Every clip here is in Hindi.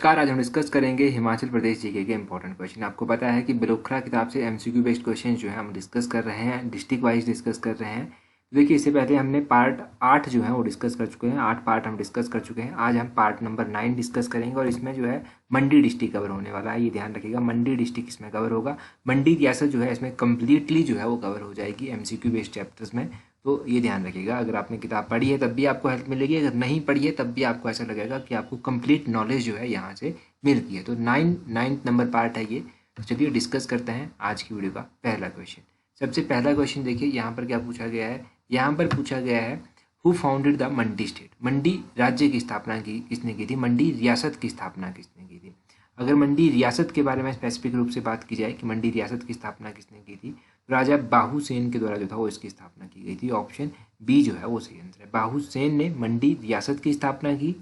नमस्कार। आज हम डिस्कस करेंगे हिमाचल प्रदेश जीके के इंपॉर्टेंट क्वेश्चन। आपको पता है कि बिलोखरा किताब से एमसीक्यू बेस्ड क्वेश्चन जो है हम डिस्कस कर रहे हैं, डिस्ट्रिक्ट वाइज डिस्कस कर रहे हैं। देखिए, इससे पहले हमने पार्ट 8 जो है वो डिस्कस कर चुके हैं। 8 पार्ट हम डिस्कस कर चुके हैं। आज हम पार्ट नंबर 9 डिस्कस करेंगे और इसमें जो है मंडी डिस्ट्रिक्ट कवर होने वाला है। ये ध्यान रखिएगा, मंडी डिस्ट्रिक्ट इसमें कवर होगा। मंडी रियासत जो है इसमें कम्प्लीटली जो है वो कवर हो जाएगी एमसीक्यू बेस्ड चैप्टर्स में। तो ये ध्यान रखिएगा, अगर आपने किताब पढ़ी है तब भी आपको हेल्प मिलेगी, अगर नहीं पढ़ी है तब भी आपको ऐसा लगेगा कि आपको कंप्लीट नॉलेज जो है यहाँ से मिलती है। तो नाइन्थ नंबर पार्ट है ये। तो चलिए डिस्कस करते हैं आज की वीडियो का पहला क्वेश्चन। सबसे पहला क्वेश्चन देखिए यहाँ पर क्या पूछा गया है। यहाँ पर पूछा गया है who founded the Mandi state. Mandi राज्य की स्थापना किसने की थी, मंडी रियासत की स्थापना किसने की थी। अगर मंडी रियासत के बारे में स्पेसिफिक रूप से बात की जाए कि मंडी रियासत की स्थापना किसने की थी, राजा बाहू सेन के द्वारा जो था वो इसकी स्थापना की गई थी। ऑप्शन बी जो है वो सही आंसर है। बाहू सेन ने मंडी रियासत की स्थापना की।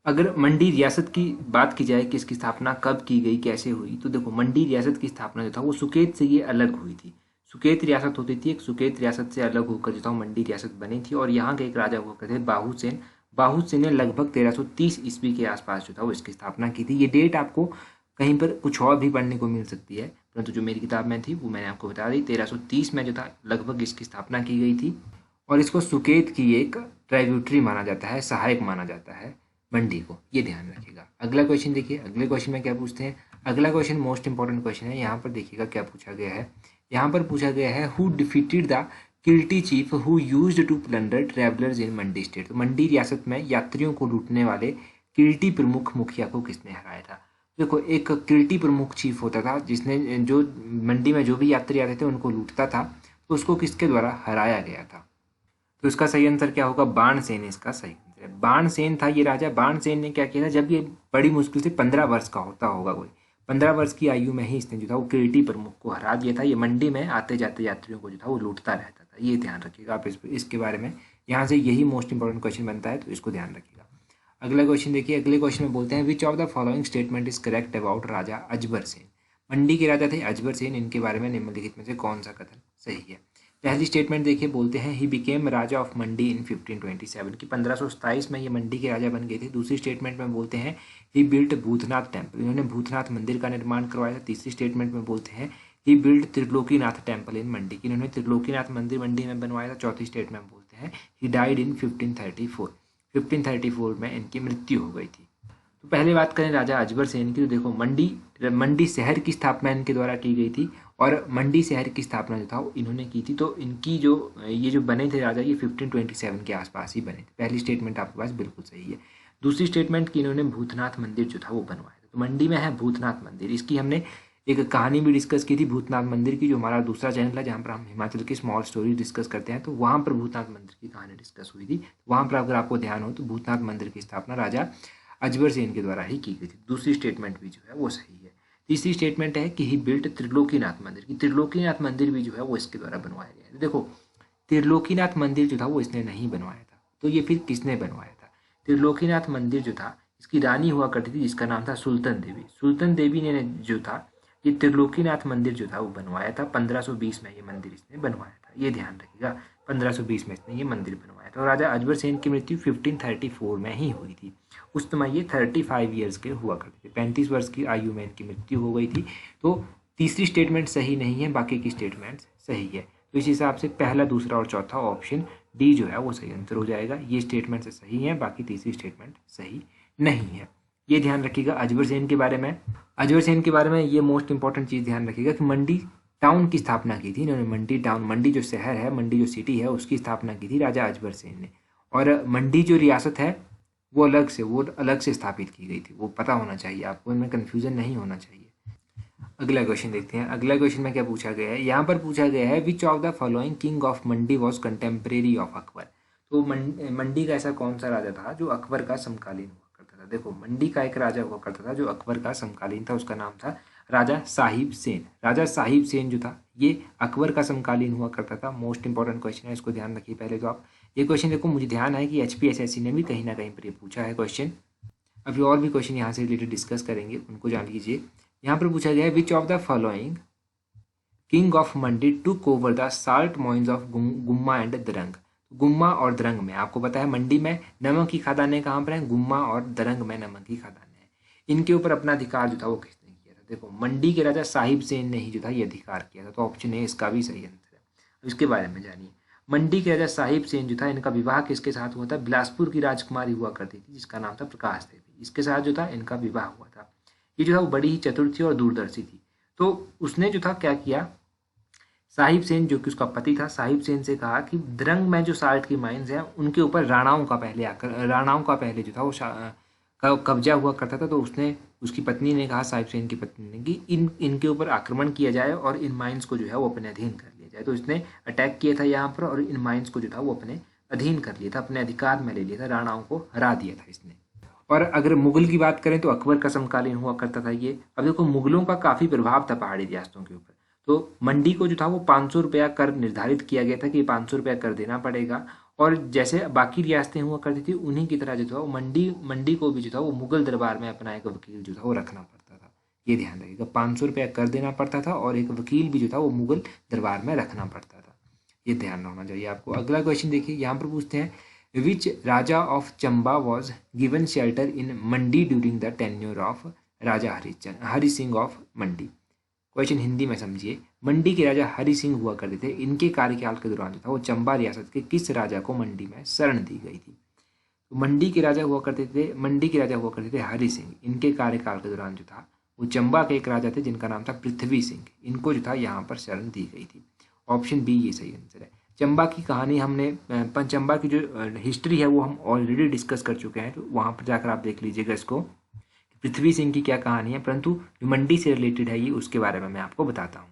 अगर मंडी रियासत की बात की जाए कि इसकी स्थापना कब की गई, कैसे हुई, तो देखो मंडी रियासत की स्थापना जो था वो सुकेत से ये अलग हुई थी। सुकेत रियासत होती थी, एक सुकेत रियासत से अलग होकर जो था मंडी रियासत बनी थी और यहाँ के एक राजा हुआ करते थे बाहू सेन। बाहू सेन ने लगभग 1330 ईस्वी के आसपास जो था वो इसकी स्थापना की थी। ये डेट आपको कहीं पर कुछ और भी पढ़ने को मिल सकती है, परंतु जो मेरी किताब में थी वो मैंने आपको बता दी। 1330 में जो था लगभग इसकी स्थापना की गई थी और इसको सुकेत की एक ट्राइब्यूटरी माना जाता है, सहायक माना जाता है मंडी को। ये ध्यान रखिएगा। अगला क्वेश्चन देखिए, अगले क्वेश्चन में क्या पूछते हैं। अगला क्वेश्चन मोस्ट इंपॉर्टेंट क्वेश्चन है। यहाँ पर देखिएगा क्या पूछा गया है। यहाँ पर पूछा गया है who defeated the Kilti chief who used to plunder travellers in Mandi state. तो मंडी रियासत में यात्रियों को लूटने वाले किल्टी प्रमुख मुखिया को किसने हराया था। देखो, एक किल्टी प्रमुख चीफ होता था जिसने जो मंडी में जो भी यात्री आते थे उनको लूटता था, तो उसको किसके द्वारा हराया गया था। तो इसका सही आंसर क्या होगा, बाणसेन इसका सही आंसर है। बाणसेन था ये राजा। बाणसेन ने क्या किया था, जब ये बड़ी मुश्किल से 15 वर्ष का होता होगा, कोई 15 वर्ष की आयु में ही इसने जो था वो किल्टी प्रमुख को हरा दिया था। ये मंडी में आते जाते यात्रियों को जो था वो लूटता रहता था। ये ध्यान रखिएगा आप इसके बारे में। यहाँ से यही मोस्ट इंपॉर्टेंट क्वेश्चन बनता है, तो इसको ध्यान रखिएगा। अगला क्वेश्चन देखिए। अगले क्वेश्चन में बोलते हैं which of the following statement is correct about Raja Ajbar Sen. Mandi के राजा थे अजबर सेन, इनके बारे में निम्नलिखित में से कौन सा कथन सही है। पहली स्टेटमेंट देखिए, बोलते हैं ही बिकेम राजा ऑफ मंडी इन 1527 की 1527 में ये मंडी के राजा बन गए थे। दूसरी स्टेटमेंट में बोलते हैं ही बिल्ट भूतनाथ टेम्पल, इन्होंने भूतनाथ मंदिर का निर्माण करवाया था। तीसरी स्टेटमेंट में बोलते हैं ही बिल्ट त्रिलोकीनाथ टेम्पल इन मंडी, इन्होंने त्रिलोकीनाथ मंदिर मंडी में बनवाया था। चौथी स्टेटमेंट में बोलते हैं ही डाइड इन 1534 में इनकी मृत्यु हो गई थी। तो पहले बात करें राजा अजबर सेन की, तो देखो मंडी शहर की स्थापना इनके द्वारा की गई थी और मंडी शहर की स्थापना जो था वो इन्होंने की थी। तो इनकी ये जो बने थे राजा, ये 1527 के आसपास ही बने थे। पहली स्टेटमेंट आपके पास बिल्कुल सही है। दूसरी स्टेटमेंट की इन्होंने भूतनाथ मंदिर जो था वो बनवाया था। तो मंडी में है भूतनाथ मंदिर, इसकी हमने एक कहानी भी डिस्कस की थी भूतनाथ मंदिर की, जो हमारा दूसरा चैनल है जहाँ पर हम हिमाचल की स्मॉल स्टोरी डिस्कस करते हैं। तो वहाँ पर भूतनाथ मंदिर की कहानी डिस्कस हुई थी। वहाँ पर अगर आपको ध्यान हो तो भूतनाथ मंदिर की स्थापना राजा अजबर सेन के द्वारा ही की गई थी। दूसरी स्टेटमेंट भी जो है वो सही है। तीसरी स्टेटमेंट है कि ही बिल्ट त्रिलोकीनाथ मंदिर की, त्रिलोकीनाथ मंदिर भी जो है वो इसके द्वारा बनवाया गया है। देखो, त्रिलोकीनाथ मंदिर जो था वो इसने नहीं बनवाया था, तो ये फिर किसने बनवाया था। त्रिलोकीनाथ मंदिर जो था इसकी रानी हुआ करती थी जिसका नाम था सुल्तान देवी। सुल्तान देवी ने जो था ये त्रिलोकीनाथ मंदिर जो था वो बनवाया था। 1520 में ये मंदिर इसने बनवाया था। ये ध्यान रखिएगा, 1520 में इसने ये मंदिर बनवाया था। और राजा अजबर सेन की मृत्यु 1534 में ही हुई थी। उस समय ये 35 ईयर्स के हुआ करते थे, 35 वर्ष की आयु में इनकी मृत्यु हो गई थी। तो तीसरी स्टेटमेंट सही नहीं है, बाकी की स्टेटमेंट सही है। तो इस हिसाब से पहला, दूसरा और चौथा ऑप्शन डी जो है वो सही आंसर हो जाएगा। ये स्टेटमेंट से सही है, बाकी तीसरी स्टेटमेंट सही नहीं है। ये ध्यान रखिएगा अजबर सेन के बारे में। अजबर सेन के बारे में ये मोस्ट इंपॉर्टेंट चीज़ ध्यान रखिएगा कि मंडी टाउन की स्थापना की थी इन्होंने। मंडी टाउन, मंडी जो शहर है, मंडी जो सिटी है, उसकी स्थापना की थी राजा अजबर सेन ने। और मंडी जो रियासत है वो अलग से स्थापित की गई थी। वो पता होना चाहिए आपको, इनमें कन्फ्यूजन नहीं होना चाहिए। अगला क्वेश्चन देखते हैं। अगला क्वेश्चन में क्या पूछा गया है। यहाँ पर पूछा गया है which of the following king of Mandi was contemporary of Akbar. तो मंडी का ऐसा कौन सा राजा था जो अकबर का समकालीन हुआ करता था। देखो, मंडी का एक राजा हुआ करता था जो अकबर का समकालीन था, उसका नाम था राजा साहिब सेन। राजा साहिब सेन जो था ये अकबर का समकालीन हुआ करता था। मोस्ट इंपॉर्टेंट क्वेश्चन है, इसको ध्यान रखिए। पहले तो आप ये क्वेश्चन देखो, मुझे ध्यान है कि HPSSC ने भी कहीं ना कहीं पर ये पूछा है क्वेश्चन। अभी और भी क्वेश्चन यहाँ से रिलेटेड डिस्कस करेंगे, उनको जान लीजिए। यहाँ पर पूछा गया है which of the following king of Mandi took over the salt mines of Gumma and Darang. Gumma और दरंग में आपको पता है मंडी में नमक की खदानें कहाँ पर हैं, गुम्मा और दरंग में नमक की खदानें हैं। इनके ऊपर अपना अधिकार जो था वो किसने किया था? देखो, मंडी के राजा साहिब सेन ने ही जो था ये अधिकार किया था, तो ऑप्शन ए इसका भी सही आंसर है। इसके बारे में जानिए। मंडी के राजा साहिब सेन जो था, इनका विवाह किसके साथ हुआ था? बिलासपुर की राजकुमारी हुआ करती थी जिसका नाम था प्रकाश देवी, इसके साथ जो था इनका विवाह हुआ था। ये जो था वो बड़ी ही चतुर थी और दूरदर्शी थी। तो उसने जो था क्या किया, साहिब सेन जो कि उसका पति था, साहिब सेन से कहा कि द्रंग में जो साल्ट की माइंस हैं उनके ऊपर राणाओं का पहले जो था वो कब्जा हुआ करता था। तो उसने, उसकी पत्नी ने कहा, साहिब सेन की पत्नी ने, कि इनके ऊपर आक्रमण किया जाए और इन माइंस को जो है वो अपने अधीन कर लिया जाए। तो इसने अटैक किया था यहाँ पर और इन माइंस को जो था वो अपने अधीन कर लिया था, अपने अधिकार में ले लिया था, राणाओं को हरा दिया था इसने। और अगर मुगल की बात करें तो अकबर का समकालीन हुआ करता था ये। अब देखो, मुगलों का काफ़ी प्रभाव था पहाड़ी रियासतों के ऊपर। तो मंडी को जो था वो 500 रुपया कर निर्धारित किया गया था कि 500 रुपया कर देना पड़ेगा। और जैसे बाकी रियासतें हुआ करती थी उन्हीं की तरह जो था वो मंडी को भी जो था वो मुगल दरबार में अपना एक वकील जो था वो रखना पड़ता था। ये ध्यान रखिएगा, 500 रुपया कर देना पड़ता था और एक वकील भी जो था वो मुगल दरबार में रखना पड़ता था। ये ध्यान रखना चाहिए आपको। अगला क्वेश्चन देखिए, यहाँ पर पूछते हैं which Raja of Chamba was given shelter in Mandi during the tenure of Raja Hari Singh of Mandi. Question Hindi में समझिए। मंडी के राजा हरि सिंह हुआ करते थे, इनके कार्यकाल के दौरान जो था वो चंबा रियासत के किस राजा को मंडी में शरण दी गई थी? तो मंडी के राजा हुआ करते थे हरि सिंह। इनके कार्यकाल के दौरान जो था वो चंबा के एक राजा थे जिनका नाम था पृथ्वी सिंह, इनको जो था यहाँ पर शरण दी गई थी। ऑप्शन बी ये सही आंसर है। चंबा की कहानी हमने चंबा की जो हिस्ट्री है वो हम ऑलरेडी डिस्कस कर चुके हैं, तो वहाँ पर जाकर आप देख लीजिएगा इसको, पृथ्वी सिंह की क्या कहानी है। परंतु जो मंडी से रिलेटेड है ये, उसके बारे में मैं आपको बताता हूँ।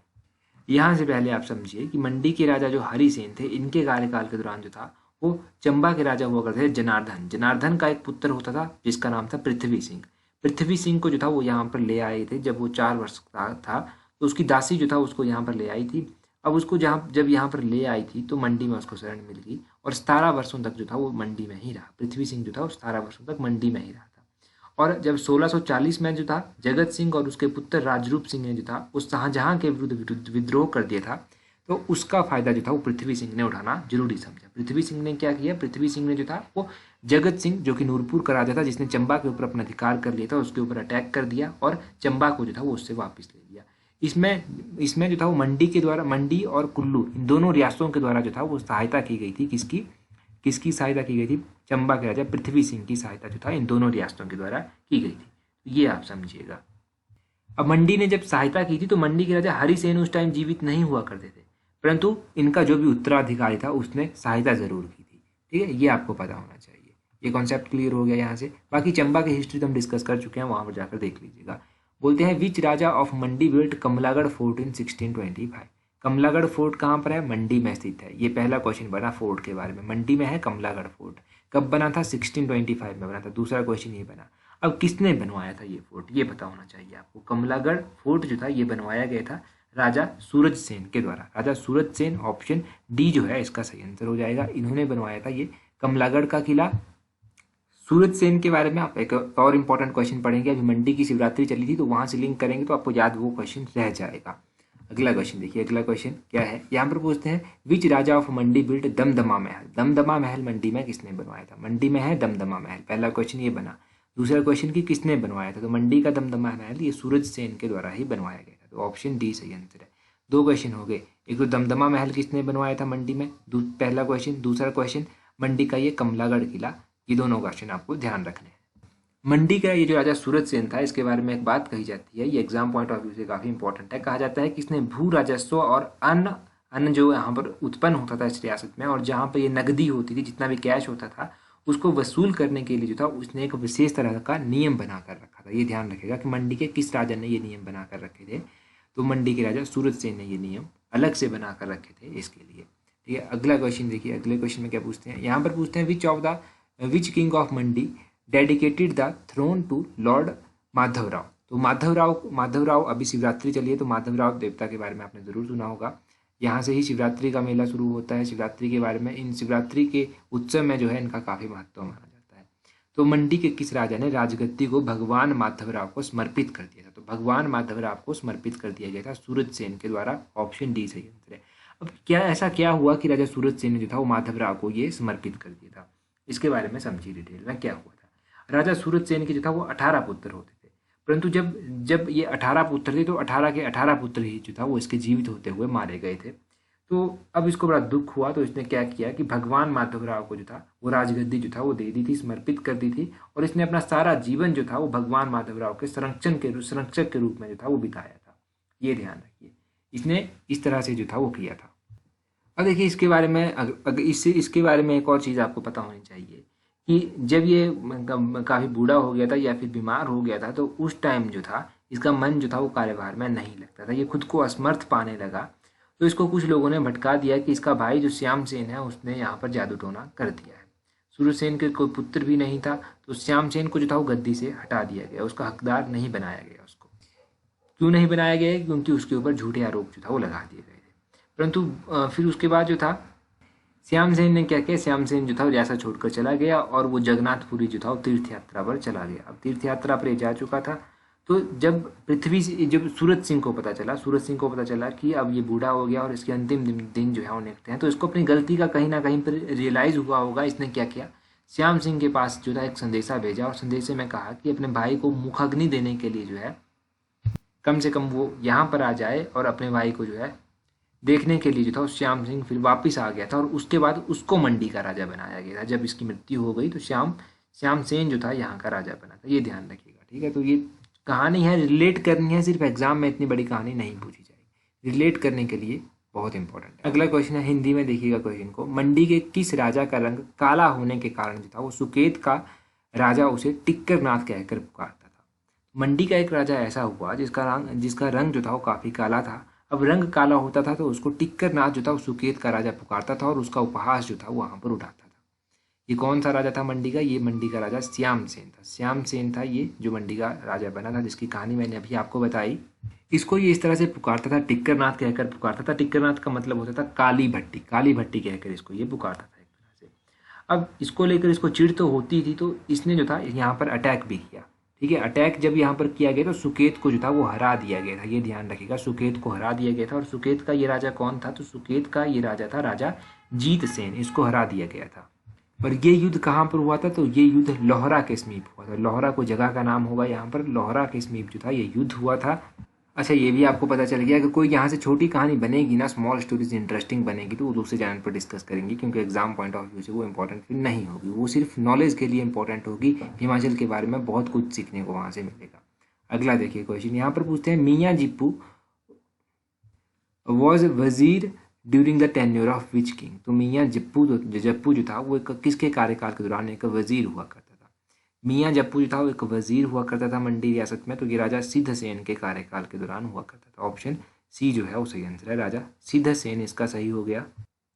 यहाँ से पहले आप समझिए कि मंडी के राजा जो हरि सेन थे, इनके कार्यकाल के दौरान जो था वो चंबा के राजा हुआ करते थे जनार्दन का एक पुत्र होता था जिसका नाम था पृथ्वी सिंह। पृथ्वी सिंह को जो था वो यहाँ पर ले आए थे जब वो 4 वर्ष का था, तो उसकी दासी जो था उसको यहाँ पर ले आई थी। अब उसको जब यहाँ पर ले आई थी तो मंडी में उसको शरण मिल गई और 17 वर्षों तक जो था वो मंडी में ही रहा। पृथ्वी सिंह जो था वो 17 वर्षों तक मंडी में ही रहा था। और जब 1640 में जो था जगत सिंह और उसके पुत्र राजरूप सिंह ने जो था उस शाहजहां के विरुद्ध विद्रोह कर दिया था, तो उसका फायदा जो था वो पृथ्वी सिंह ने उठाना जरूरी समझा। पृथ्वी सिंह ने क्या किया, पृथ्वी सिंह ने जो था वो जगत सिंह जो कि नूरपुर का राजा था, जिसने चंबा के ऊपर अपना अधिकार कर लिया था, उसके ऊपर अटैक कर दिया और चंबा को जो था वो उससे वापस ले लिया। इसमें जो था वो मंडी और कुल्लू, इन दोनों रियासतों के द्वारा जो था वो सहायता की गई थी। किसकी सहायता की गई थी? चंबा के राजा पृथ्वी सिंह की सहायता जो था इन दोनों रियासतों के द्वारा की गई थी। ये आप समझिएगा। अब मंडी ने जब सहायता की थी तो मंडी के राजा हरि सेन उस टाइम जीवित नहीं हुआ करते थे, परंतु इनका जो भी उत्तराधिकारी था उसने सहायता जरूर की थी। ठीक है, ये आपको पता होना चाहिए। ये कॉन्सेप्ट क्लियर हो गया यहाँ से। बाकी चंबा की हिस्ट्री तो हम डिस्कस कर चुके हैं, वहां पर जाकर देख लीजिएगा। बोलते हैं which Raja of Mandi built Kamlagarh fort in 1625। Kamlagarh fort कहाँ पर है? मंडी में स्थित है। ये पहला क्वेश्चन बना फोर्ट के बारे में, मंडी में है कमलागढ़ फोर्ट। कब बना था? 1625 में बना था। दूसरा क्वेश्चन ये बना, अब किसने बनवाया था ये फोर्ट, ये पता होना चाहिए आपको। कमलागढ़ फोर्ट जो था ये बनवाया गया था राजा सूरज सेन के द्वारा। राजा सूरज सेन, ऑप्शन डी जो है इसका सही आंसर हो जाएगा। इन्होंने बनवाया था ये कमलागढ़ का किला। सूरज सेन के बारे में आप एक और इम्पोर्टेंट क्वेश्चन पढ़ेंगे, अभी मंडी की शिवरात्रि चली थी तो वहां से लिंक करेंगे तो आपको याद वो क्वेश्चन रह जाएगा। अगला क्वेश्चन देखिए, अगला क्वेश्चन क्या है, यहाँ पर पूछते हैं which Raja of Mandi built Damdama महल। दमदमा महल मंडी में किसने बनवाया था? मंडी में है दमदमा महल, पहला क्वेश्चन ये बना। दूसरा क्वेश्चन की किसने बनवाया था, तो मंडी का दमदमा महल ये सूरज सेन के द्वारा ही बनवाया गया था, तो ऑप्शन डी सही आंसर है। 2 क्वेश्चन हो गए, एक तो दमदमा महल किसने बनवाया था मंडी में, पहला क्वेश्चन। दूसरा क्वेश्चन मंडी का ये कमलागढ़ किला। ये दोनों क्वेश्चन आपको ध्यान रखने हैं। मंडी का ये जो राजा सूरज सेन था, इसके बारे में एक बात कही जाती है, ये एग्जाम पॉइंट ऑफ व्यू से काफी इंपॉर्टेंट है। कहा जाता है कि इसने भू राजस्व और अन्न जो यहाँ पर उत्पन्न होता था इस रियासत में, और जहाँ पर ये नकदी होती थी, जितना भी कैश होता था, उसको वसूल करने के लिए जो था उसने एक विशेष तरह का नियम बनाकर रखा था। ये ध्यान रखेगा कि मंडी के किस राजा ने ये नियम बनाकर रखे थे, तो मंडी के राजा सूरज सेन ने ये नियम अलग से बनाकर रखे थे इसके लिए। ठीक है, अगला क्वेश्चन देखिए, अगले क्वेश्चन में क्या पूछते हैं, यहाँ पर पूछते हैं which king of Mandi dedicated the throne to lord Madhavrao. तो माधवराव अभी शिवरात्रि चली है, तो माधवराव देवता के बारे में आपने जरूर सुना होगा। यहाँ से ही शिवरात्रि का मेला शुरू होता है। शिवरात्रि के बारे में, इन शिवरात्रि के उत्सव में जो है इनका काफी महत्व माना जाता है। तो मंडी के किस राजा ने राजगद्दी को भगवान माधवराव को समर्पित कर दिया था, तो भगवान माधवराव को समर्पित कर दिया गया था सूरज सेन के द्वारा, ऑप्शन डी सही आंसर है। अब क्या हुआ कि राजा सूरज सेन ने जो था वो माधवराव को ये समर्पित कर दिया था, इसके बारे में समझिए डिटेल में क्या हुआ था। राजा सूरज सेन के जो था वो 18 पुत्र होते थे। परंतु जब जब ये 18 पुत्र थे तो 18 के 18 पुत्र ही जो था वो इसके जीवित होते हुए मारे गए थे। तो अब इसको बड़ा दुख हुआ, तो इसने क्या किया कि भगवान माधवराव को जो था वो राजगद्दी जो था वो दे दी थी, समर्पित कर दी थी, और इसने अपना सारा जीवन जो था वो भगवान माधवराव के संरक्षक के रूप में जो था वो बिताया था। ये ध्यान रखिए, इसने इस तरह से जो था वो किया था। अब देखिए इसके बारे में इसके बारे में एक और चीज़ आपको पता होनी चाहिए कि जब ये काफ़ी बूढ़ा हो गया था या फिर बीमार हो गया था, तो उस टाइम जो था इसका मन जो था वो कार्यभार में नहीं लगता था, ये खुद को असमर्थ पाने लगा। तो इसको कुछ लोगों ने भटका दिया कि इसका भाई जो श्याम सेन है उसने यहाँ पर जादू टोना कर दिया है। सूर्यसेन के कोई पुत्र भी नहीं था, तो श्याम सेन को जो था वो गद्दी से हटा दिया गया, उसका हकदार नहीं बनाया गया। उसको क्यों नहीं बनाया गया? क्योंकि उसके ऊपर झूठे आरोप जो था वो लगा दिए गए थे। परंतु फिर उसके बाद जो था श्याम सेन ने क्या किया, श्याम सेन जो था वो जैसा छोड़कर चला गया और वो जगन्नाथपुरी जो था वो तीर्थ यात्रा पर चला गया। अब तीर्थ यात्रा पर जा चुका था, तो जब सूरज सिंह को पता चला कि अब ये बूढ़ा हो गया और इसके अंतिम दिन जो है वो निकलते हैं, तो इसको अपनी गलती का कहीं ना कहीं पर रियलाइज़ हुआ होगा। इसने क्या किया, श्याम सिंह के पास जो था एक संदेशा भेजा और संदेशे में कहा कि अपने भाई को मुखाग्नि देने के लिए जो है कम से कम वो यहाँ पर आ जाए, और अपने भाई को जो है देखने के लिए जो था श्याम सिंह फिर वापस आ गया था, और उसके बाद उसको मंडी का राजा बनाया गया था। जब इसकी मृत्यु हो गई तो श्याम सेन जो था यहाँ का राजा बना था। ये ध्यान रखिएगा, ठीक है। तो ये कहानी है, रिलेट करनी है, सिर्फ एग्जाम में इतनी बड़ी कहानी नहीं पूछी जाएगी, रिलेट करने के लिए बहुत इंपॉर्टेंट है। अगला क्वेश्चन है, हिंदी में देखिएगा क्वेश्चन को। मंडी के किस राजा का रंग काला होने के कारण जो था वो सुकेत का राजा उसे टिक्कर नाथ कहकर पुकारता था। मंडी का एक राजा ऐसा हुआ जिसका रंग जो था वो काफी काला था। अब रंग काला होता था तो उसको टिक्कर नाथ जो था वो सुकेत का राजा पुकारता था और उसका उपहास जो था वो वहां पर उठाता था। ये कौन सा राजा था मंडी का? ये मंडी का राजा श्याम सेन था। श्याम सेन था ये जो मंडी का राजा बना था, जिसकी कहानी मैंने अभी आपको बताई। इसको ये इस तरह से पुकारता था, टिक्कर नाथ कहकर पुकारता था। टिक्कर नाथ का मतलब होता था काली भट्टी कहकर इसको ये पुकारता था एक तरह से। अब इसको लेकर इसको चिढ़ तो होती थी, तो इसने जो था यहाँ पर अटैक भी किया, ठीक है। अटैक जब यहाँ पर किया गया तो सुकेत को जो था वो हरा दिया गया था। ये ध्यान रखिएगा, सुकेत को हरा दिया गया था। और सुकेत का ये राजा कौन था? तो सुकेत का ये राजा था राजा जीत सेन, इसको हरा दिया गया था। और ये युद्ध कहाँ पर हुआ था? तो ये युद्ध लोहरा के समीप हुआ था। लोहरा को जगह का नाम होगा यहाँ पर, लोहरा के समीप जो था ये युद्ध हुआ था। अच्छा, ये भी आपको पता चल गया कि कोई यहाँ से छोटी कहानी बनेगी ना, स्मॉल स्टोरीज इंटरेस्टिंग बनेगी, तो वो दूसरे चैनल पर डिस्कस करेंगे, क्योंकि एग्जाम पॉइंट ऑफ व्यू से वो इंपॉर्टेंट फिर नहीं होगी, वो सिर्फ नॉलेज के लिए इंपॉर्टेंट होगी। हिमाचल के बारे में बहुत कुछ सीखने को वहाँ से मिलेगा। अगला देखिए क्वेश्चन, यहाँ पर पूछते हैं मियाँ जिप्पू वॉज वजीर during the tenure of which king. तो मियाँ जप्पू जो था वो किसके कार्यकाल के दौरान एक वजीर हुआ करता था? मियाँ जप्पू जो था वो एक वजीर हुआ करता था मंडी रियासत में। तो ये राजा सिद्धसेन के कार्यकाल के दौरान हुआ करता था। ऑप्शन सी जो है वो सही आंसर है, राजा सिद्धसेन इसका सही हो गया।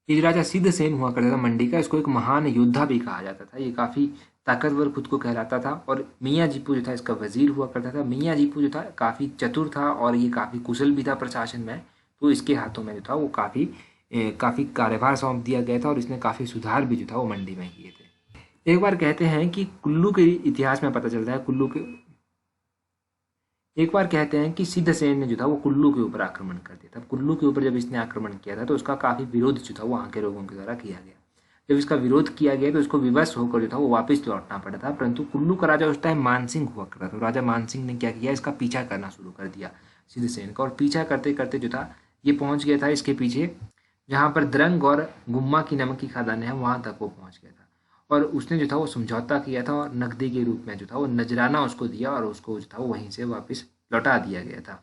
ये राजा सिद्धसेन हुआ करता था मंडी का, इसको एक महान योद्धा भी कहा जाता था। ये काफ़ी ताकतवर खुद को कहलाता था। और मियाँ जीपू जो था इसका वजीर हुआ करता था। मियाँ जीपू जो था काफ़ी चतुर था और ये काफ़ी कुशल भी था प्रशासन में, तो इसके हाथों में जो था वो काफ़ी कार्यभार सौंप दिया गया था और इसने काफ़ी सुधार भी जो था वो मंडी में किए थे। एक बार कहते हैं कि कुल्लू के इतिहास में पता चलता है एक बार कहते हैं कि सिद्धसेन ने जो था वो कुल्लू के ऊपर आक्रमण कर दिया था। कुल्लू के ऊपर जब इसने आक्रमण किया था तो उसका काफ़ी विरोध जो था वहाँ के लोगों के द्वारा किया गया। जब इसका विरोध किया गया तो इसको विवश होकर जो था वो वापस लौटना पड़ा था। परंतु कुल्लू का राजा उस टाइम मानसिंह हुआ करता था। राजा मानसिंह ने क्या किया, इसका पीछा करना शुरू कर दिया सिद्धसेन का, और पीछा करते करते जो था ये पहुंच गया था इसके पीछे जहाँ पर द्रंग और गुम्मा की नमक की खदानें हैं, वहाँ तक वो पहुँच गया था। और उसने जो था वो समझौता किया था और नकदी के रूप में जो था वो नजराना उसको दिया और उसको जो था वो वहीं से वापस लौटा दिया गया था।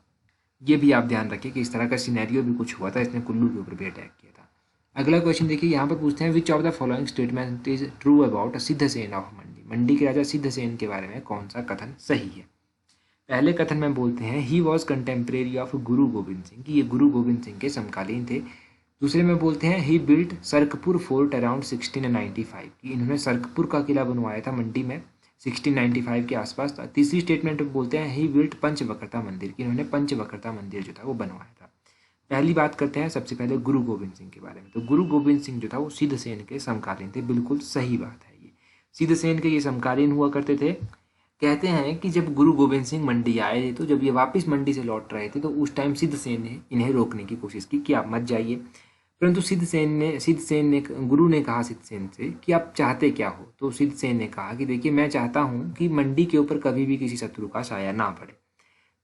ये भी आप ध्यान रखिए कि इस तरह का सिनेरियो भी कुछ हुआ था, इसने कुल्लू के ऊपर भी अटैक किया था। अगला क्वेश्चन देखिए, यहाँ पर पूछते हैं which of the following statement is true about Siddhsen of Mandi. Mandi के राजा सिद्धसेन के बारे में कौन सा कथन सही है? पहले कथन में बोलते हैं ही वॉज कंटेम्प्रेरी ऑफ गुरु गोविंद सिंह, कि ये गुरु गोविंद सिंह के समकालीन थे। दूसरे में बोलते हैं ही बिल्ट सरकपुर फोर्ट अराउंड 1695, कि इन्होंने सरकपुर का किला बनवाया था मंडी में 1695 के आसपास। तीसरी स्टेटमेंट में बोलते हैं ही बिल्ट पंचवक्रता मंदिर, कि इन्होंने पंचवक्रता मंदिर जो था वो बनवाया था। पहली बात करते हैं सबसे पहले गुरु गोविंद सिंह के बारे में। तो गुरु गोविंद सिंह जो था वो सिद्धसेन के समकालीन थे, बिल्कुल सही बात है। ये सिद्धसेन के ये समकालीन हुआ करते थे। कहते हैं कि जब गुरु गोविंद सिंह मंडी आए थे तो जब ये वापस मंडी से लौट रहे थे तो उस टाइम सिद्धसेन ने इन्हें रोकने की कोशिश की कि आप मत जाइए। परंतु सिद्धसेन ने गुरु ने कहा सिद्धसेन से कि आप चाहते क्या हो। तो सिद्धसेन ने कहा कि देखिए मैं चाहता हूँ कि मंडी के ऊपर कभी भी किसी शत्रु का साया ना पड़े।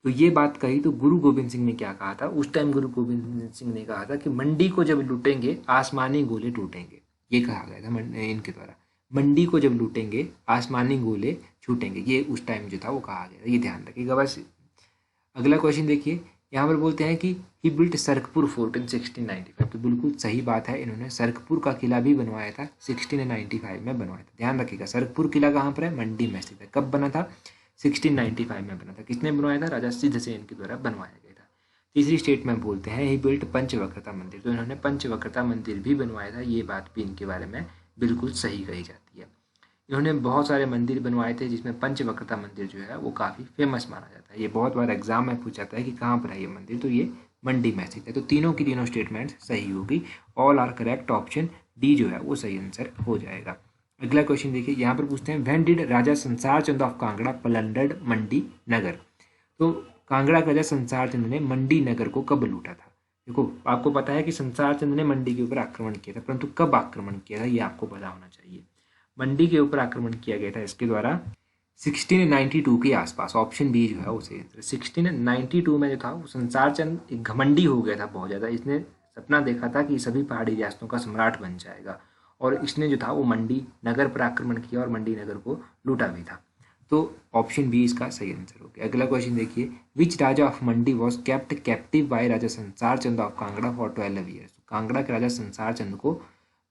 तो ये बात कही तो गुरु गोविंद सिंह ने क्या कहा था उस टाइम, गुरु गोविंद सिंह ने कहा था कि मंडी को जब लूटेंगे आसमानी गोले टूटेंगे। ये कहा गया था इनके द्वारा, मंडी को जब लूटेंगे आसमानी गोले छूटेंगे, ये उस टाइम जो था वो कहा गया था। ये ध्यान रखिएगा। बस अगला क्वेश्चन देखिए, यहाँ पर बोलते हैं कि ही बिल्ट सरकपुर फोर्ट इन 1695। तो बिल्कुल सही बात है, इन्होंने सरकपुर का किला भी बनवाया था, 1695 में बनवाया था। ध्यान रखिएगा, सरकपुर किला कहाँ पर है, मंडी में स्थित है। कब बना था, 1695 में बना था। किसने बनवाया था, राजा सिद्धसेन के द्वारा बनवाया गया था। तीसरी स्टेटमेंट बोलते हैं ही बिल्ट पंचवक्रता मंदिर। तो इन्होंने पंचवक्रता मंदिर भी बनवाया था। ये बात भी इनके बारे में बिल्कुल सही कही जाती है। इन्होंने बहुत सारे मंदिर बनवाए थे जिसमें पंचवक्रता मंदिर जो है वो काफ़ी फेमस माना जाता है। ये बहुत बार एग्जाम में पूछा जाता है कि कहाँ पर है ये मंदिर, तो ये मंडी में स्थित है। तो तीनों की तीनों स्टेटमेंट सही होगी, all are correct. Option D जो है वो सही आंसर हो जाएगा। अगला क्वेश्चन देखिए, यहाँ पर पूछते हैं when did Raja Sansar Chand of Kangra plundered मंडी नगर। तो कांगड़ा का राजा संसार चंद ने मंडी नगर को कब लूटा था। देखो आपको पता है कि संसार चंद ने मंडी के ऊपर आक्रमण किया था, परंतु कब आक्रमण किया था ये आपको पता होना चाहिए। मंडी के ऊपर आक्रमण किया गया था इसके द्वारा 1692 के आसपास। ऑप्शन बी जो है उसे 1692 में जो था वो संसार चंद एक घमंडी हो गया था बहुत ज़्यादा। इसने सपना देखा था कि सभी पहाड़ी रियासतों का सम्राट बन जाएगा और इसने जो था वो मंडी नगर पर आक्रमण किया और मंडी नगर को लूटा भी था। तो ऑप्शन बी इसका सही आंसर हो गया। अगला क्वेश्चन देखिए, which Raja of Mandi was kept captive by Raja Sansar Chand of Kangra for 12 years. Kangra के राजा संसार चंद को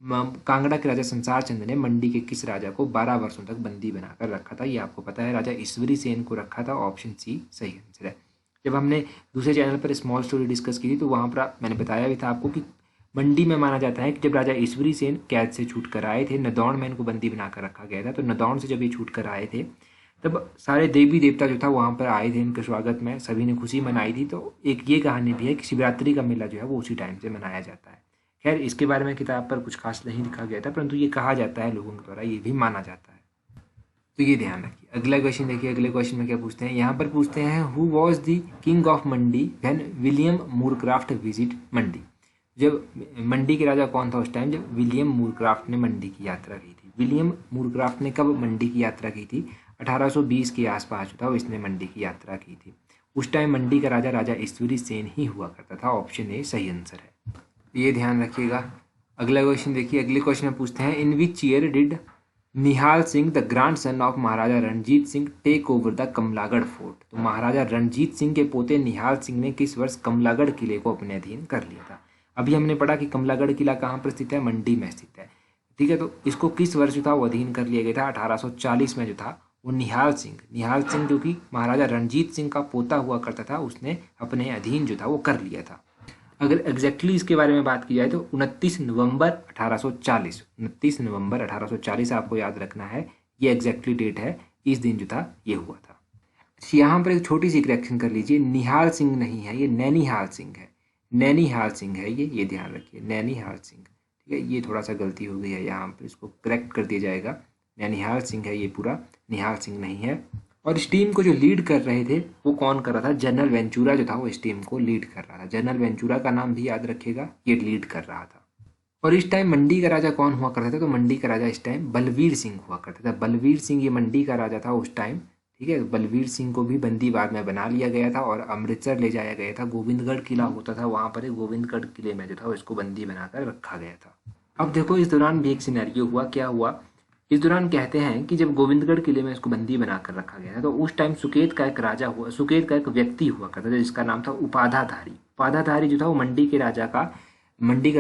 कांगड़ा के राजा संसार चंद ने मंडी के किस राजा को 12 वर्षों तक बंदी बनाकर रखा था। ये आपको पता है, राजा ईश्वरी सेन को रखा था। ऑप्शन सी सही आंसर है। जब हमने दूसरे चैनल पर स्मॉल स्टोरी डिस्कस की थी तो वहाँ पर मैंने बताया भी था आपको कि मंडी में माना जाता है कि जब राजा ईश्वरी सेन कैद से छूट कर आए थे, नदौन में इनको बंदी बनाकर रखा गया था। तो नदौन से जब ये छूट कर आए थे तब सारे देवी देवता जो था वहाँ पर आए थे इनके स्वागत में, सभी ने खुशी मनाई थी। तो एक ये कहानी भी है कि शिवरात्रि का मेला जो है वो उसी टाइम से मनाया जाता है। खैर इसके बारे में किताब पर कुछ खास नहीं लिखा गया था, परंतु ये कहा जाता है लोगों के द्वारा, ये भी माना जाता है। तो ये ध्यान रखिए। अगला क्वेश्चन देखिए, अगले क्वेश्चन में क्या पूछते हैं, यहाँ पर पूछते हैं who was the king of Mandi when William Moorcroft visit Mandi. जब मंडी के राजा कौन था उस टाइम जब विलियम मूरक्राफ्ट ने मंडी की यात्रा की थी। विलियम मूरक्राफ्ट ने कब मंडी की यात्रा की थी, 1820 के आसपास जो था इसने मंडी की यात्रा की थी। उस टाइम मंडी का राजा ईश्वरी सेन ही हुआ करता था। ऑप्शन ए सही आंसर है, ये ध्यान रखिएगा। अगला क्वेश्चन देखिए, अगले क्वेश्चन में पूछते हैं in which year did Nihal Singh the grandson of Maharaja Ranjit Singh take over the Kamlagarh fort. तो महाराजा रणजीत सिंह के पोते निहाल सिंह ने किस वर्ष कमलागढ़ किले को अपने अधीन कर लिया था। अभी हमने पढ़ा कि कमलागढ़ किला कहाँ पर स्थित है, मंडी में स्थित है। ठीक है, तो इसको किस वर्ष जो था वो अधीन कर लिया गया था, 1840 में जो था वो निहाल सिंह जो कि महाराजा रणजीत सिंह का पोता हुआ करता था उसने अपने अधीन जो था वो कर लिया था। अगर एग्जैक्टली इसके बारे में बात की जाए तो 29 नवंबर 1840 आपको याद रखना है, ये एग्जैक्टली डेट है, इस दिन जो था ये हुआ था। यहाँ पर एक छोटी सी करेक्शन कर लीजिए, निहाल सिंह नहीं है, ये नैनीहाल सिंह है। नैनीहाल सिंह है ये ध्यान रखिए, नैनीहाल सिंह। ठीक है, ये थोड़ा सा गलती हो गई है, यहाँ पर इसको करेक्ट कर दिया जाएगा। नैनीहाल सिंह है ये पूरा, निहाल सिंह नहीं है। और इस टीम को जो लीड कर रहे थे वो कौन कर रहा था, जनरल वेंचुरा जो था वो इस टीम को लीड कर रहा था। जनरल वेंचुरा का नाम भी याद रखिएगा, ये लीड कर रहा था। और इस टाइम मंडी का राजा कौन हुआ करता था, तो मंडी का राजा इस टाइम बलवीर सिंह हुआ करता था। बलवीर सिंह ये मंडी का राजा था उस टाइम। ठीक है, बलवीर सिंह को भी बंदी बाद में बना लिया गया था और अमृतसर ले जाया गया था। गोविंदगढ़ किला होता था वहाँ पर, गोविंदगढ़ किले में जो था इसको बंदी बनाकर रखा गया था। अब देखो इस दौरान भी एक सिनेरियो हुआ, क्या हुआ, इस दौरान कहते हैं कि जब गोविंदगढ़ किले में इसको बंदी बनाकर रखा गया था तो उस टाइम सुकेत का एक राजा हुआ, सुकेत का एक व्यक्ति हुआ करता था जिसका नाम था उपाधाधारी। उपाधाधारी जो था वो मंडी का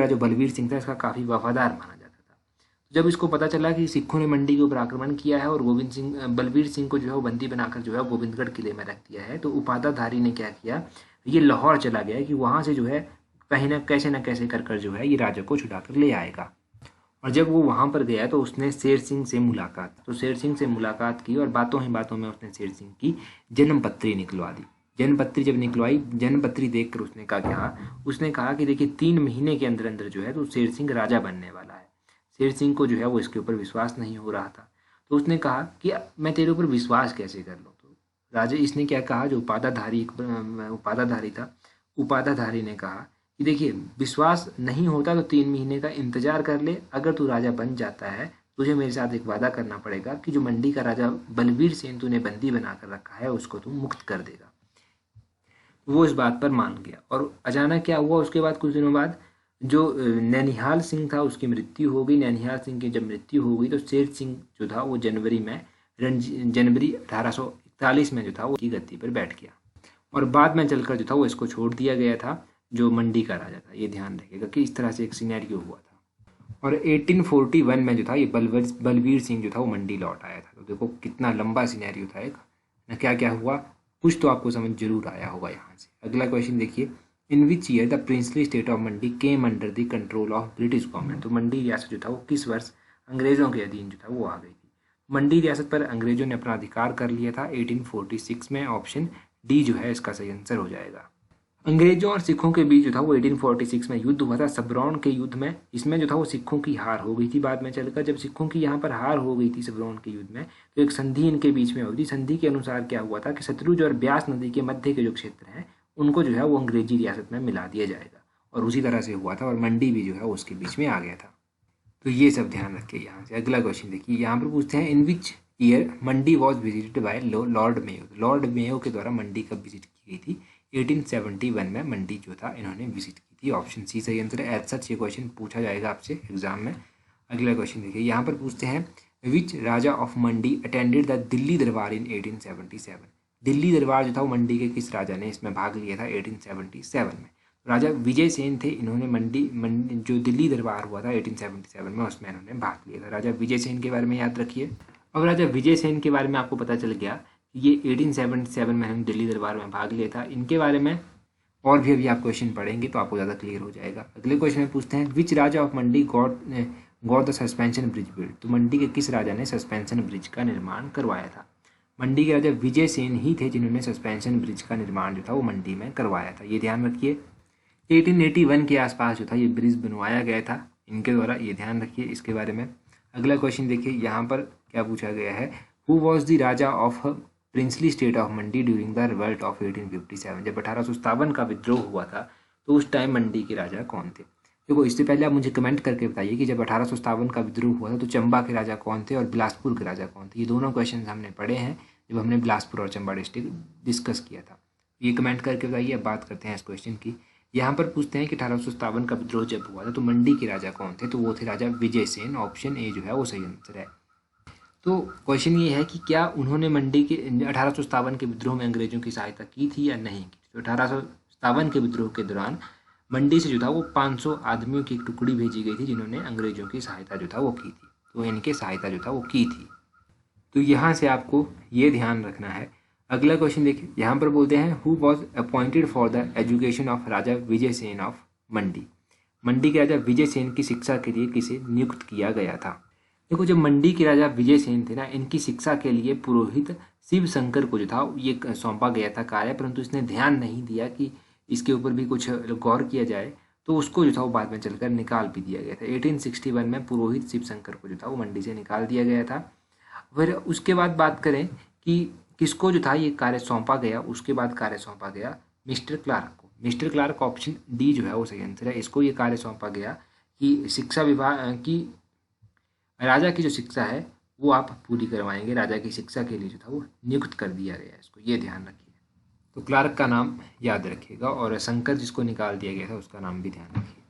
राजा बलवीर सिंह था, इसका काफ़ी वफादार माना जाता था। जब इसको पता चला कि सिखों ने मंडी के ऊपर आक्रमण किया है और बलवीर सिंह को जो है वो बंदी बनाकर जो है गोविंदगढ़ किले में रख दिया है, तो उपाधाधारी ने क्या किया, ये लाहौर चला गया कि वहाँ से जो है कहीं ना कैसे कर जो है ये राजा को छुड़ा कर ले आएगा। और जब वो वहाँ पर गया तो उसने शेर सिंह से मुलाकात की और बातों ही बातों में उसने शेर सिंह की जन्मपत्री निकलवा दी। जन्मपत्री जब निकलवाई, जन्मपत्री देखकर उसने कहा कि देखिए 3 महीने के अंदर अंदर जो है तो शेर सिंह राजा बनने वाला है। शेर सिंह को जो है वो इसके ऊपर विश्वास नहीं हो रहा था, तो उसने कहा कि मैं तेरे ऊपर विश्वास कैसे कर लूँ। तो राजा इसने क्या कहा, जो उपाधाधारी था, उपाधाधारी ने कहा कि देखिए विश्वास नहीं होता तो 3 महीने का इंतजार कर ले, अगर तू राजा बन जाता है तुझे मेरे साथ एक वादा करना पड़ेगा कि जो मंडी का राजा बलबीर सेन तूने बंदी बनाकर रखा है उसको तू मुक्त कर देगा। वो इस बात पर मान गया और अचानक क्या हुआ, उसके बाद कुछ दिनों बाद जो नैनिहाल सिंह था उसकी मृत्यु हो गई। नैनिहाल सिंह की जब मृत्यु हो गई तो शेर सिंह जो था वो जनवरी 1841 में जो था वो की गद्दी पर बैठ गया और बाद में चलकर जो था वो इसको छोड़ दिया गया था जो मंडी का राजा था। ये ध्यान रखिएगा कि इस तरह से एक सिनेरियो हुआ था। और 1841 में जो था ये बलबीर सिंह जो था वो मंडी लौट आया था। तो देखो कितना लंबा सिनेरियो था एक ना, क्या क्या हुआ कुछ तो आपको समझ जरूर आया होगा यहाँ से। अगला क्वेश्चन देखिए, in which year the princely state of Mandi came under the control of British government. तो मंडी रियासत जो था वो किस वर्ष अंग्रेजों के अधीन जो था वो आ गई थी। मंडी रियासत पर अंग्रेजों ने अपना अधिकार कर लिया था 1846 में। ऑप्शन डी जो है इसका सही आंसर हो जाएगा। अंग्रेजों और सिखों के बीच जो था वो 1846 में युद्ध हुआ था, सबरौन के युद्ध में। इसमें जो था वो सिखों की हार हो गई थी। बाद में चलकर जब सिखों की यहाँ पर हार हो गई थी सबरौन के युद्ध में तो एक संधि इनके बीच में हुई थी। संधि के अनुसार क्या हुआ था कि सतलुज और ब्यास नदी के मध्य के जो क्षेत्र हैं उनको जो है वो अंग्रेजी रियासत में मिला दिया जाएगा और उसी तरह से हुआ था और मंडी भी जो है उसके बीच में आ गया था। तो ये सब ध्यान रखिए यहाँ से। अगला क्वेश्चन देखिए, यहाँ पर पूछते हैं in which year Mandi was visited by Lord Mayo. Lord Mayo के द्वारा मंडी कब विजिट की गई थी? 1871 में मंडी जो था इन्होंने विजिट की थी। ऑप्शन सी सही आंसर है। एज सच ये क्वेश्चन पूछा जाएगा आपसे एग्जाम में। अगला क्वेश्चन देखिए, यहाँ पर पूछते हैं which Raja of Mandi attended the Delhi Durbar in 1877। Delhi दरबार जो था वो मंडी के किस राजा ने इसमें भाग लिया था 1877 में? राजा विजय सेन थे। इन्होंने मंडी जो दिल्ली दरबार हुआ था 1877 में उसमें इन्होंने भाग लिया था। राजा विजय सेन के बारे में याद रखिए। अब राजा विजय सेन के बारे में आपको पता चल गया कि ये 1877 में इन्होंने दिल्ली दरबार में भाग लिया था। इनके बारे में और भी अभी आप क्वेश्चन पढ़ेंगे तो आपको ज़्यादा क्लियर हो जाएगा। अगले क्वेश्चन में पूछते हैं which Raja of Mandi got the suspension bridge build. तो मंडी के किस राजा ने सस्पेंशन ब्रिज का निर्माण करवाया था? मंडी के राजा विजय सेन ही थे जिन्होंने सस्पेंशन ब्रिज का निर्माण जो था वो मंडी में करवाया था। ये ध्यान रखिए। 1881 के आसपास जो था ये ब्रिज बनवाया गया था इनके द्वारा। ये ध्यान रखिए इसके बारे में। अगला क्वेश्चन देखिए, यहाँ पर क्या पूछा गया है, who was the Raja of princely state of Mandi during the revolt of 1857। जब 1857 का विद्रोह हुआ था तो उस टाइम मंडी के राजा कौन थे? देखो इससे पहले आप मुझे कमेंट करके बताइए कि जब 1857 का विद्रोह हुआ था तो चंबा के राजा कौन थे और बिलासपुर के राजा कौन थे? ये दोनों क्वेश्चन हमने पढ़े हैं जब हमने बिलासपुर और चंबा डिस्ट्रिक्ट डिस्कस किया था। ये कमेंट करके बताइए। अब बात करते हैं इस क्वेश्चन की। यहाँ पर पूछते हैं कि 1857 का विद्रोह जब हुआ था तो मंडी के राजा कौन थे? तो वो थे राजा विजय सेन। ऑप्शन ए जो है वो सही आंसर है। तो क्वेश्चन ये है कि क्या उन्होंने मंडी के 1857 के विद्रोह में अंग्रेजों की सहायता की थी या नहीं की थी? तो 1857 के विद्रोह के दौरान मंडी से जो था वो 500 आदमियों की एक टुकड़ी भेजी गई थी जिन्होंने अंग्रेजों की सहायता जो था वो की थी। तो इनके सहायता जो था वो की थी। तो यहाँ से आपको ये ध्यान रखना है। अगला क्वेश्चन देखिए, यहाँ पर बोलते हैं who was appointed for the education of Raja Vijay Sen of Mandi. Mandi के राजा विजय सेन की शिक्षा के लिए किसे नियुक्त किया गया था? देखो जब मंडी के राजा विजय सेन थे ना, इनकी शिक्षा के लिए पुरोहित शिव शंकर को जो था ये सौंपा गया था कार्य, परंतु इसने ध्यान नहीं दिया कि इसके ऊपर भी कुछ गौर किया जाए, तो उसको जो था वो बाद में चलकर निकाल भी दिया गया था। 1861 में पुरोहित शिव शंकर को जो था वो मंडी से निकाल दिया गया था। फिर उसके बाद बात करें कि किसको जो था ये कार्य सौंपा गया, उसके बाद कार्य सौंपा गया मिस्टर क्लार्क को। मिस्टर क्लार्क ऑप्शन डी जो है वो सही आंसर है। इसको ये कार्य सौंपा गया कि शिक्षा विभाग की राजा की जो शिक्षा है वो आप पूरी करवाएंगे। राजा की शिक्षा के लिए जो था वो नियुक्त कर दिया गया इसको, ये ध्यान रखिए। तो क्लार्क का नाम याद रखिएगा और शंकर जिसको निकाल दिया गया था उसका नाम भी ध्यान रखिए।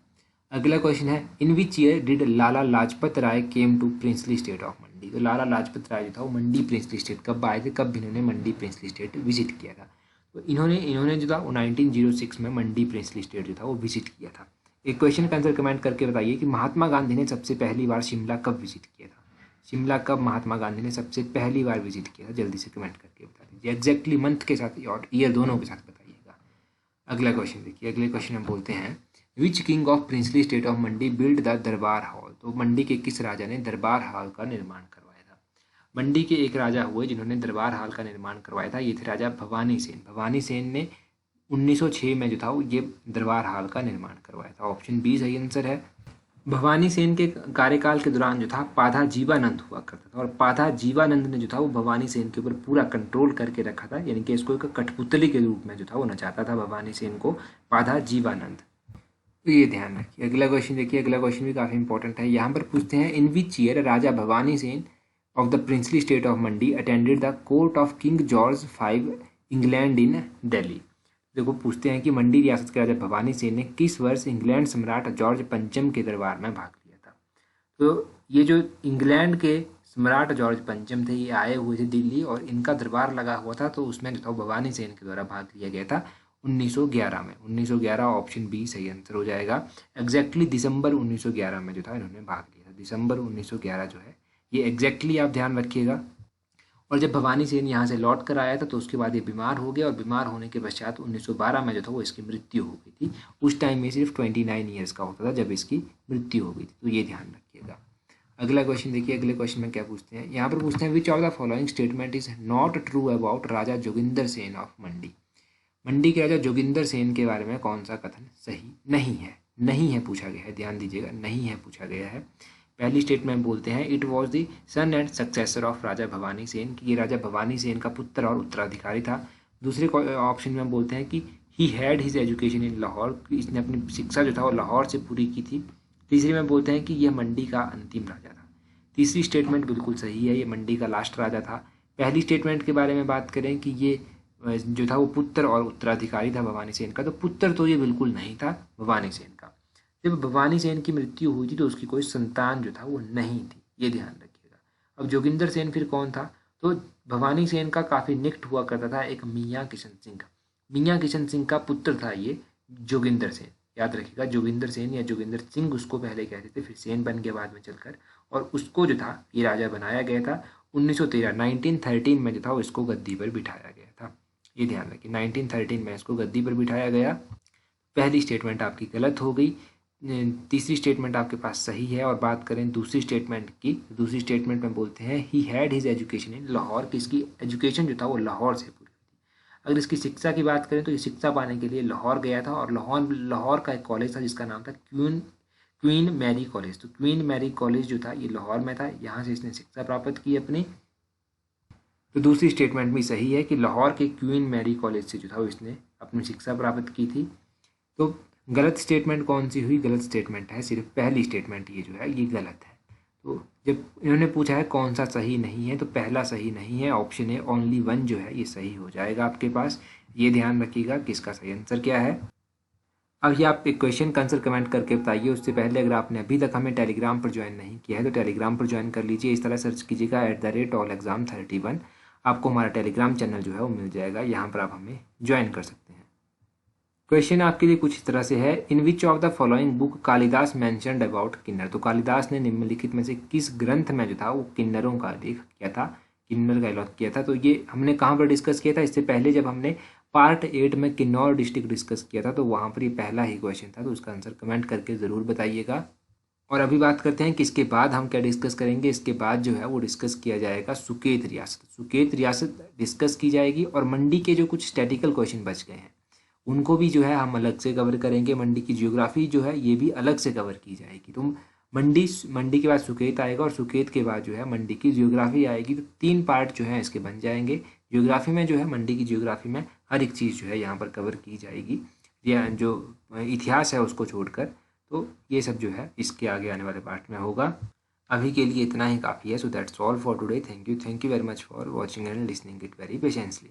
अगला क्वेश्चन है in which year did Lala Lajpat Rai came to princely state of Mandi. तो लाला लाजपत राय जो था वो मंडी प्रिंसली स्टेट कब आए थे, कब इन्होंने मंडी प्रिंसली स्टेट विजिट किया था? तो इन्होंने जो था 1906 में मंडी प्रिंसली स्टेट जो था वो विजिट किया था। एक क्वेश्चन का आंसर कमेंट करके बताइए कि महात्मा गांधी ने सबसे पहली बार शिमला कब विजिट किया था? शिमला कब महात्मा गांधी ने सबसे पहली बार विजिट किया था? जल्दी से कमेंट करके बता दीजिए। एग्जैक्टली मंथ के साथ और ईयर दोनों के साथ बताइएगा। अगला क्वेश्चन देखिए। अगले क्वेश्चन में बोलते हैं which king of princely state of Mandi build the दरबार हॉल। तो मंडी के किस राजा ने दरबार हॉल का निर्माण करवाया था? मंडी के एक राजा हुए जिन्होंने दरबार हॉल का निर्माण करवाया था, ये थे राजा भवानी सेन। भवानी सेन ने 1906 में जो था वो ये दरबार हॉल का निर्माण करवाया था। ऑप्शन बी सही आंसर है। भवानी सेन के कार्यकाल के दौरान जो था पाधा जीवानंद हुआ करता था और पाधा जीवानंद ने जो था वो भवानी सेन के ऊपर पूरा कंट्रोल करके रखा था, यानी कि इसको एक कठपुतली के रूप में जो था वो नचाता था भवानी सेन को पाधा जीवानंद। तो ये ध्यान रखिए। अगला क्वेश्चन देखिए, अगला क्वेश्चन भी काफ़ी इंपॉर्टेंट है। यहाँ पर पूछते हैं in which year Raja Bhavani Sen of the princely state of Mandi attended the court of King George five England in Delhi. देखो पूछते हैं कि मंडी रियासत के राजा भवानी सेन ने किस वर्ष इंग्लैंड सम्राट जॉर्ज पंचम के दरबार में भाग लिया था। तो ये जो इंग्लैंड के सम्राट जॉर्ज पंचम थे ये आए हुए थे दिल्ली और इनका दरबार लगा हुआ था, तो उसमें जो था भवानी सेन के द्वारा भाग लिया गया था 1911 में। 1911 ऑप्शन बी सही आंसर हो जाएगा। एग्जैक्टली दिसंबर 1911 में जो था इन्होंने भाग लिया था। दिसंबर 1911 जो है ये एग्जैक्टली आप ध्यान रखिएगा। और जब भवानी सेन यहाँ से लौट कर आया था तो उसके बाद ये बीमार हो गया और बीमार होने के पश्चात 1912 में जो था वो इसकी मृत्यु हो गई थी। उस टाइम में सिर्फ 29 ईयर्स का होता था जब इसकी मृत्यु हो गई थी, तो ये ध्यान रखिएगा। अगला क्वेश्चन देखिए, अगले क्वेश्चन में क्या पूछते हैं। यहाँ पर पूछते हैं which of the following statement is not true about Raja Joginder Sen of Mandi. Mandi के राजा जोगिंदर सेन के बारे में कौन सा कथन सही नहीं है। नहीं है पूछा गया है, ध्यान दीजिएगा, नहीं है पूछा गया है। पहली स्टेटमेंट बोलते हैं it was the son and successor of Raja Bhavani Sen, कि ये राजा भवानी सेन का पुत्र और उत्तराधिकारी था। दूसरे ऑप्शन में बोलते हैं कि he had his education in Lahore, इसने अपनी शिक्षा जो था वो लाहौर से पूरी की थी। तीसरे में बोलते हैं कि यह मंडी का अंतिम राजा था। तीसरी स्टेटमेंट बिल्कुल सही है, ये मंडी का लास्ट राजा था। पहली स्टेटमेंट के बारे में बात करें कि ये जो था वो पुत्र और उत्तराधिकारी था भवानी सेन का, तो पुत्र तो ये बिल्कुल नहीं था भवानी सेन का। जब भवानी सेन की मृत्यु हुई थी तो उसकी कोई संतान जो था वो नहीं थी, ये ध्यान रखिएगा। अब जोगिंदर सेन फिर कौन था, तो भवानी सेन का काफ़ी निकट हुआ करता था एक मियाँ किशन सिंह का। मियाँ किशन सिंह का पुत्र था ये जोगिंदर सेन, याद रखिएगा। जोगिंदर सेन या जोगिंदर सिंह उसको पहले कहते थे, फिर सेन बन गया बाद में चलकर, और उसको जो था ये राजा बनाया गया था 1913 में जो था वो इसको गद्दी पर बिठाया गया था, ये ध्यान रखिए। 1913 में इसको गद्दी पर बिठाया गया। पहली स्टेटमेंट आपकी गलत हो गई, तीसरी स्टेटमेंट आपके पास सही है। और बात करें दूसरी स्टेटमेंट की, दूसरी स्टेटमेंट में बोलते हैं he had his education in Lahore, कि इसकी एजुकेशन जो था वो लाहौर से पूरी हुई थी। अगर इसकी शिक्षा की बात करें तो ये शिक्षा पाने के लिए लाहौर गया था, और लाहौर का एक कॉलेज था जिसका नाम था क्वीन मैरी कॉलेज। तो क्वीन मैरी कॉलेज जो था ये लाहौर में था, यहाँ से इसने शिक्षा प्राप्त की अपनी। तो दूसरी स्टेटमेंट भी सही है कि लाहौर के क्वीन मैरी कॉलेज से जो था वो इसने अपनी शिक्षा प्राप्त की थी। तो गलत स्टेटमेंट कौन सी हुई, गलत स्टेटमेंट है सिर्फ पहली स्टेटमेंट, ये जो है ये गलत है। तो जब इन्होंने पूछा है कौन सा सही नहीं है, तो पहला सही नहीं है, ऑप्शन है ओनली वन जो है ये सही हो जाएगा आपके पास। ये ध्यान रखिएगा कि इसका सही आंसर क्या है। अब ये आप एक क्वेश्चन का आंसर कमेंट करके बताइए। उससे पहले अगर आपने अभी तक हमें टेलीग्राम पर ज्वाइन नहीं किया है तो टेलीग्राम पर ज्वाइन कर लीजिए। इस तरह सर्च कीजिएगा @allexam31, आपको हमारा टेलीग्राम चैनल जो है वो मिल जाएगा, यहाँ पर आप हमें ज्वाइन कर सकते हैं। क्वेश्चन आपके लिए कुछ इस तरह से है, in which of the following book Kalidas mentioned about Kinnar. तो कालिदास ने निम्नलिखित में से किस ग्रंथ में जो था वो किन्नरों का उल्लेख किया था, किन्नर का उल्लेख किया था। तो ये हमने कहाँ पर डिस्कस किया था, इससे पहले जब हमने पार्ट 8 में किन्नौर डिस्ट्रिक्ट डिस्कस किया था तो वहाँ पर ये पहला ही क्वेश्चन था, तो उसका आंसर कमेंट करके ज़रूर बताइएगा। और अभी बात करते हैं कि इसके बाद हम क्या डिस्कस करेंगे। इसके बाद जो है वो डिस्कस किया जाएगा सुकेत रियासत। सुकेत रियासत डिस्कस की जाएगी, और मंडी के जो कुछ स्टैटिकल क्वेश्चन बच गए हैं उनको भी जो है हम अलग से कवर करेंगे। मंडी की ज्योग्राफी जो है ये भी अलग से कवर की जाएगी। तो मंडी के बाद सुकेत आएगा, और सुकेत के बाद जो है मंडी की ज्योग्राफी आएगी। तो 3 पार्ट जो है इसके बन जाएंगे। ज्योग्राफी में जो है मंडी की ज्योग्राफी में हर एक चीज़ जो है यहाँ पर कवर की जाएगी, या जो इतिहास है उसको छोड़कर। तो ये सब जो है इसके आगे आने वाले पार्ट में होगा। अभी के लिए इतना ही काफ़ी है। So that's all for today. Thank you very much for watching and listening it very patiently.